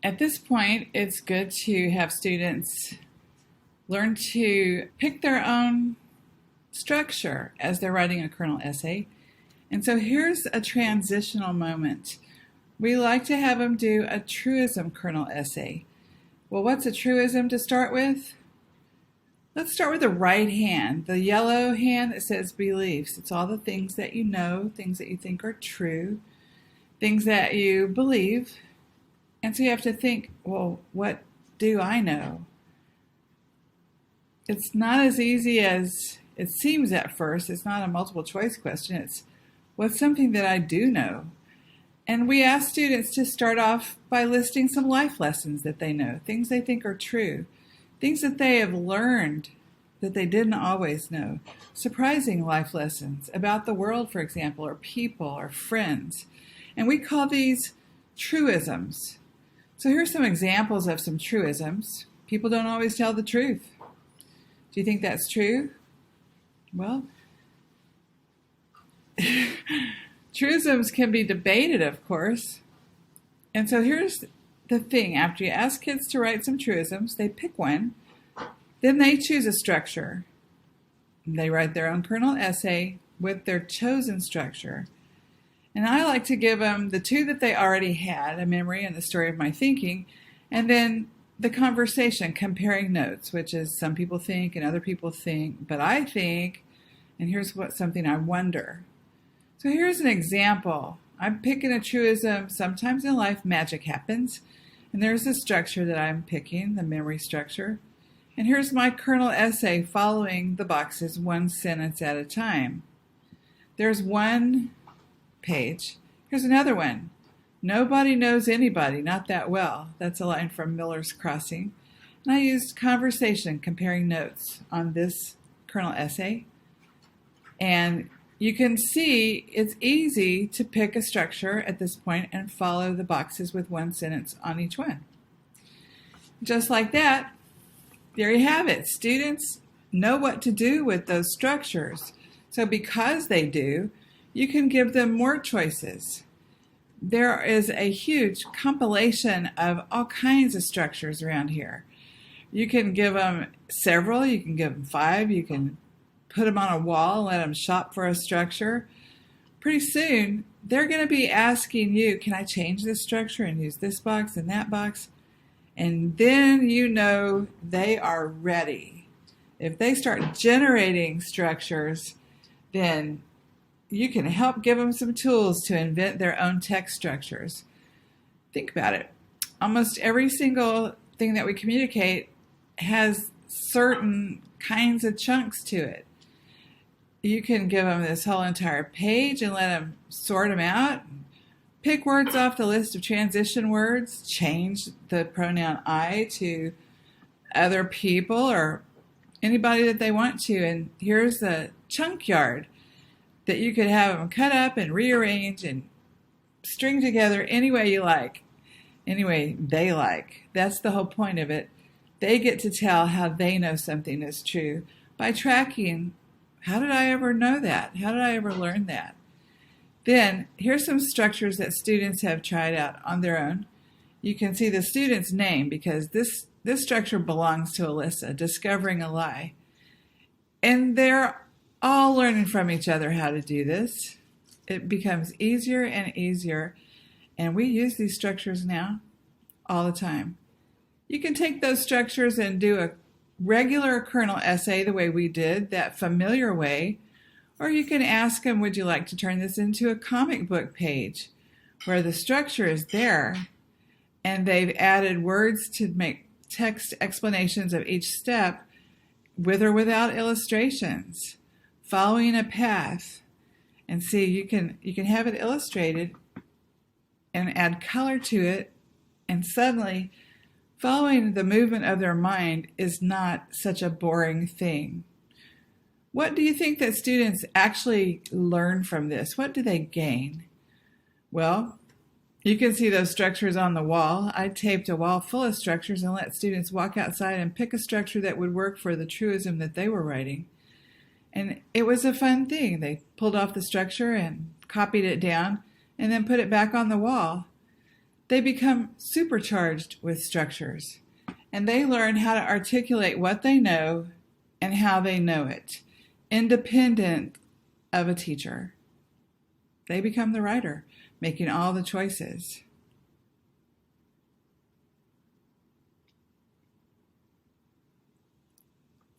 At this point, it's good to have students learn to pick their own structure as they're writing a kernel essay. And so here's a transitional moment. We like to have them do a truism kernel essay. Well, what's a truism to start with? Let's start with the right hand, the yellow hand that says beliefs. It's all the things that you know, things that you think are true, things that you believe. And so you have to think, well, what do I know? It's not as easy as it seems at first. It's not a multiple choice question. It's what's something that I do know? And we ask students to start off by listing some life lessons that they know, things they think are true, things that they have learned that they didn't always know, surprising life lessons about the world, for example, or people, or friends. And we call these truisms. So here's some examples of some truisms. People don't always tell the truth. Do you think that's true? Well, truisms can be debated, of course. And so here's the thing. After you ask kids to write some truisms, they pick one. Then they choose a structure. They write their own kernel essay with their chosen structure. And I like to give them the two that they already had, a memory and the story of my thinking, and then the conversation, comparing notes, which is some people think and other people think, but I think, and here's something I wonder. So here's an example. I'm picking a truism. Sometimes in life magic happens, and there's a structure that I'm picking, the memory structure. And here's my kernel essay following the boxes one sentence at a time. There's one page. Here's another one. Nobody knows anybody, not that well. That's a line from Miller's Crossing. And I used conversation, comparing notes on this kernel essay. And you can see it's easy to pick a structure at this point and follow the boxes with one sentence on each one. Just like that, there you have it. Students know what to do with those structures. So because they do, you can give them more choices. There is a huge compilation of all kinds of structures around here. You can give them several, you can give them 5, you can put them on a wall and let them shop for a structure. Pretty soon, they're going to be asking you, can I change this structure and use this box and that box? And then you know they are ready. If they start generating structures, then you can help give them some tools to invent their own text structures. Think about it. Almost every single thing that we communicate has certain kinds of chunks to it. You can give them this whole entire page and let them sort them out. Pick words off the list of transition words. Change the pronoun I to other people or anybody that they want to. And here's the chunk yard that you could have them cut up and rearrange and string together any way you like, any way they like. That's the whole point of it. They get to tell how they know something is true by tracking, how did I ever know that? How did I ever learn that? Then here's some structures that students have tried out on their own. You can see the student's name because this structure belongs to Alyssa, Discovering a Lie. And they're all learning from each other how to do this. It becomes easier and easier, and we use these structures now all the time. You can take those structures and do a regular kernel essay the way we did, that familiar way, or you can ask them, would you like to turn this into a comic book page where the structure is there and they've added words to make text explanations of each step with or without illustrations, following a path. And see, you can have it illustrated and add color to it, and suddenly following the movement of their mind is not such a boring thing. What do you think that students actually learn from this? What do they gain? Well, you can see those structures on the wall. I taped a wall full of structures and let students walk outside and pick a structure that would work for the truism that they were writing. And it was a fun thing. They pulled off the structure and copied it down and then put it back on the wall. They become supercharged with structures, and they learn how to articulate what they know and how they know it, independent of a teacher. They become the writer, making all the choices.